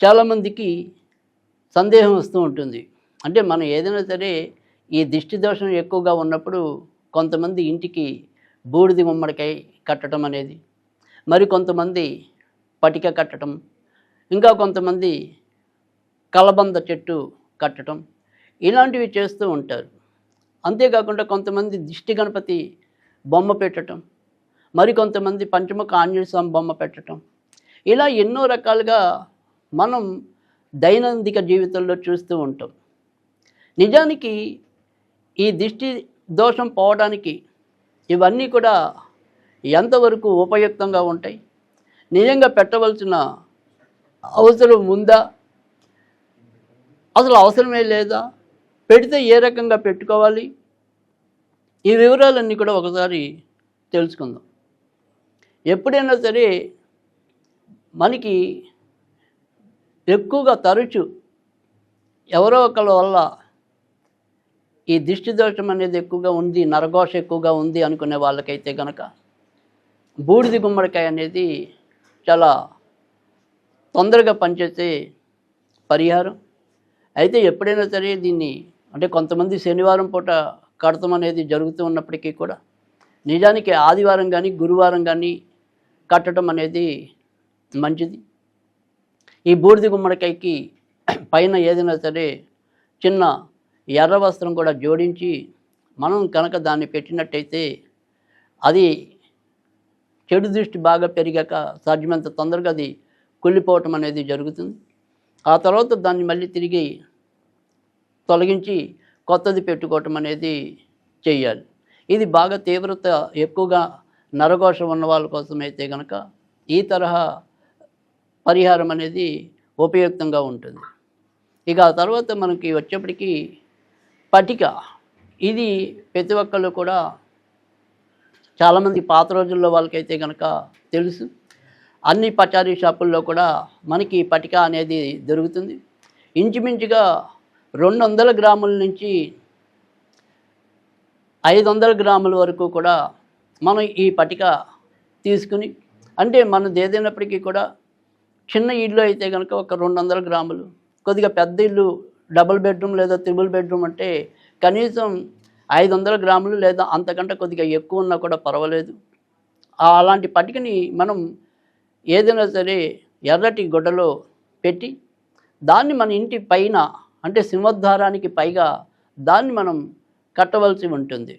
చాలామందికి సందేహం వస్తూ ఉంటుంది. అంటే మనం ఏదైనా సరే ఈ దిష్టి దోషం ఎక్కువగా ఉన్నప్పుడు కొంతమంది ఇంటికి బూడిద గుమ్మడికాయ కట్టడం అనేది, మరికొంతమంది పటిక కట్టడం, ఇంకా కొంతమంది కలబంద చెట్టు కట్టడం, ఇలాంటివి చేస్తూ ఉంటారు. అంతేకాకుండా కొంతమంది దిష్టి గణపతి బొమ్మ పెట్టటం, మరికొంతమంది పంచముఖ ఆంజనేయ స్వామి బొమ్మ పెట్టటం, ఇలా ఎన్నో రకాలుగా మనం దైనందిక జీవితంలో చూస్తూ ఉంటాం. నిజానికి ఈ దిష్టి దోషం పోవడానికి ఇవన్నీ కూడా ఎంతవరకు ఉపయుక్తంగా ఉంటాయి, నిజంగా పెట్టవలసిన అవసరం ఉందా, అసలు అవసరమే లేదా, పెడితే ఏ రకంగా పెట్టుకోవాలి, ఈ వివరాలన్నీ కూడా ఒకసారి తెలుసుకుందాం. ఎప్పుడైనా సరే మనకి ఎక్కువగా తరచు ఎవరో ఒకళ్ళ వల్ల ఈ దిష్టి దోషం అనేది ఎక్కువగా ఉంది, నరఘోష ఎక్కువగా ఉంది అనుకునే వాళ్ళకైతే కనుక బూడిద గుమ్మడికాయ అనేది చాలా తొందరగా పనిచేసే పరిహారం. అయితే ఎప్పుడైనా సరే దీన్ని అంటే కొంతమంది శనివారం పూట కడతం అనేది జరుగుతూ ఉన్నప్పటికీ కూడా నిజానికి ఆదివారం కానీ గురువారం కానీ కట్టడం అనేది మంచిది. ఈ బూడిద గుమ్మడికాయకి పైన ఏదైనా సరే చిన్న ఎర్ర వస్త్రం కూడా జోడించి మనం కనుక దాన్ని పెట్టినట్టయితే అది చెడు దృష్టి బాగా పెరిగాక సాధ్యమంత తొందరగా అది కుళ్ళిపోవటం అనేది జరుగుతుంది. ఆ తర్వాత దాన్ని మళ్ళీ తిరిగి తొలగించి కొత్తది పెట్టుకోవటం అనేది చేయాలి. ఇది బాగా తీవ్రత ఎక్కువగా నరఘోష ఉన్న వాళ్ళ కోసం అయితే కనుక ఈ తరహా పరిహారం అనేది ఉపయుక్తంగా ఉంటుంది. ఇక ఆ తర్వాత మనకి వచ్చేప్పటికీ పటిక, ఇది ప్రతి ఒక్కళ్ళు కూడా చాలామంది పాత రోజుల్లో వాళ్ళకైతే కనుక తెలుసు. అన్ని పచారీ షాపుల్లో కూడా మనకి పటిక అనేది దొరుకుతుంది. ఇంచుమించుగా 200 గ్రాముల నుంచి 500 గ్రాముల వరకు కూడా మనం ఈ పటిక తీసుకుని, అంటే మనది ఏదైనప్పటికీ కూడా చిన్న ఇల్లు అయితే కనుక ఒక 200 గ్రాములు, కొద్దిగా పెద్ద ఇల్లు డబుల్ బెడ్రూమ్ లేదా త్రిబుల్ బెడ్రూమ్ అంటే కనీసం 500 గ్రాములు లేదా అంతకంటే కొద్దిగా ఎక్కువ ఉన్నా కూడా పర్వాలేదు. అలాంటి పటికని మనం ఏదైనా సరే ఎర్రటి గుడ్డలో పెట్టి దాన్ని మన ఇంటి పైన అంటే సింహద్వారానికి పైగా దాన్ని మనం కట్టవలసి ఉంటుంది.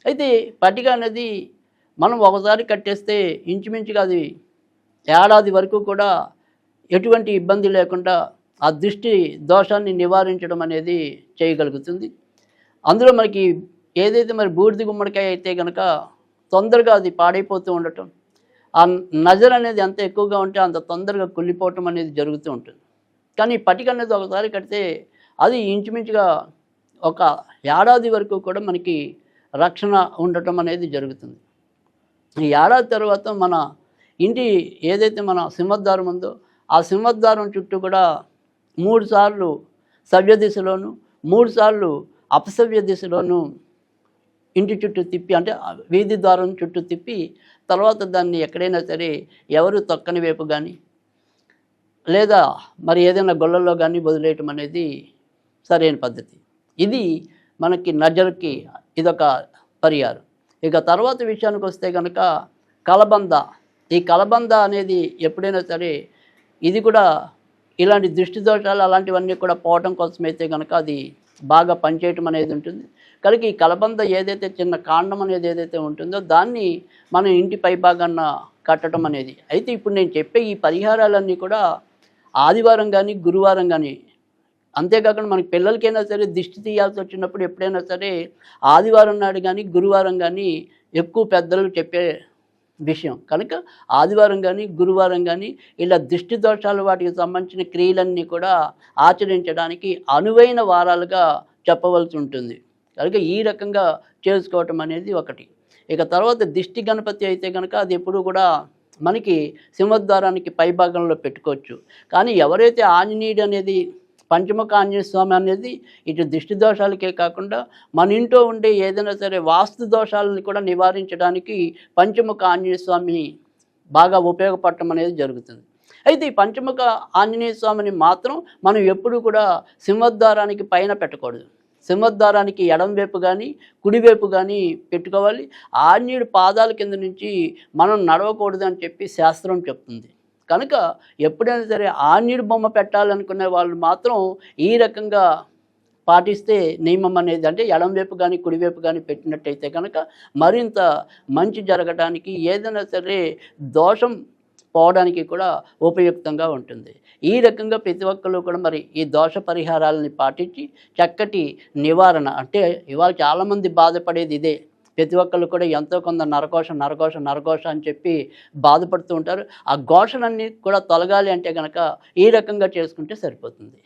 అయితే పటిక అనేది మనం ఒకసారి కట్టేస్తే ఇంచుమించుగా అది ఏడాది వరకు కూడా ఎటువంటి ఇబ్బంది లేకుండా ఆ దృష్టి దోషాన్ని నివారించడం అనేది చేయగలుగుతుంది. అందులో మనకి ఏదైతే మరి బూడిద గుమ్మడికాయ అయితే కనుక తొందరగా అది పాడైపోతూ ఉండటం, ఆ నజర్ అనేది ఎంత ఎక్కువగా ఉంటే అంత తొందరగా కుళ్ళిపోవటం అనేది జరుగుతూ ఉంటుంది. కానీ పటిక అనేది ఒకసారి కడితే అది ఇంచుమించుగా ఒక ఏడాది వరకు కూడా మనకి రక్షణ ఉండటం అనేది జరుగుతుంది. ఈ ఏడాది తర్వాత మన ఇంటి ఏదైతే మన సింహద్వారం ఉందో ఆ సింహద్వారం చుట్టూ కూడా 3 సార్లు సవ్య దిశలోను 3 సార్లు అపసవ్య దిశలోను ఇంటి చుట్టూ తిప్పి, అంటే వీధి ద్వారం చుట్టూ తిప్పి తర్వాత దాన్ని ఎక్కడైనా సరే ఎవరు తొక్కని వైపు కానీ లేదా మరి ఏదైనా గొల్లల్లో కానీ వదిలేయటం అనేది సరైన పద్ధతి. ఇది మనకి నజర్కి ఇదొక పరిహారం. ఇక తర్వాత విషయానికి వస్తే కనుక కలబంద. ఈ కలబంద అనేది ఎప్పుడైనా సరే ఇది కూడా ఇలాంటి దృష్టి దోషాలు అలాంటివన్నీ కూడా పోవటం కోసమైతే కనుక అది బాగా పనిచేయటం అనేది ఉంటుంది. కనుక ఈ కలబంద ఏదైతే చిన్న కాండం అనేది ఏదైతే ఉంటుందో దాన్ని మనం ఇంటి పై భాగాన కట్టడం అనేది. అయితే ఇప్పుడు నేను చెప్పే ఈ పరిహారాలన్నీ కూడా ఆదివారం కానీ గురువారం కానీ, అంతేకాకుండా మనకి పిల్లలకైనా సరే దిష్టి తీయాల్సి వచ్చినప్పుడు ఎప్పుడైనా సరే ఆదివారం నాడు కానీ గురువారం కానీ ఎక్కువ పెద్దలు చెప్పే విషయం. కనుక ఆదివారం కానీ గురువారం కానీ ఇలా దిష్టి దోషాలు వాటికి సంబంధించిన క్రియలన్నీ కూడా ఆచరించడానికి అనువైన వారాలుగా చెప్పవలసి ఉంటుంది. కనుక ఈ రకంగా చేసుకోవటం అనేది ఒకటి. ఇక తర్వాత దిష్టి గణపతి అయితే కనుక అది ఎప్పుడు కూడా మనకి సింహద్వారానికి పైభాగంలో పెట్టుకోవచ్చు. కానీ ఎవరైతే ఆంజనేయుడు అనేది పంచముఖ ఆంజనేయ స్వామి అనేది ఇటు దిష్టి దోషాలకే కాకుండా మన ఇంట్లో ఉండే ఏదైనా సరే వాస్తు దోషాలను కూడా నివారించడానికి పంచముఖ ఆంజనేయ స్వామి బాగా ఉపయోగపడటం అనేది జరుగుతుంది. అయితే ఈ పంచముఖ ఆంజనేయ స్వామిని మాత్రం మనం ఎప్పుడు కూడా సింహద్వారానికి పైన పెట్టకూడదు. సింహద్వారానికి ఎడం వైపు కానీ కుడివైపు కానీ పెట్టుకోవాలి. ఆంజనేయుడి పాదాల కింద నుంచి మనం నడవకూడదు అని చెప్పి శాస్త్రం చెప్తుంది. కనుక ఎప్పుడైనా సరే ఆంజనేయుడి బొమ్మ పెట్టాలనుకునే వాళ్ళు మాత్రం ఈ రకంగా పాటిస్తే నియమం అనేది, అంటే ఎడం వైపు కానీ కుడివైపు కానీ పెట్టినట్టయితే కనుక మరింత మంచి జరగడానికి, ఏదైనా సరే దోషం పోవడానికి కూడా ఉపయుక్తంగా ఉంటుంది. ఈ రకంగా ప్రతి ఒక్కళ్ళు కూడా మరి ఈ దోష పరిహారాలని పాటించి చక్కటి నివారణ, అంటే ఇవాళ చాలామంది బాధపడేది ఇదే. ప్రతి ఒక్కళ్ళు కూడా ఎంతో కొంత నరఘోష అని చెప్పి బాధపడుతూ ఉంటారు. ఆ ఘోషలన్నీ కూడా తొలగాలి అంటే కనుక ఈ రకంగా చేసుకుంటే సరిపోతుంది.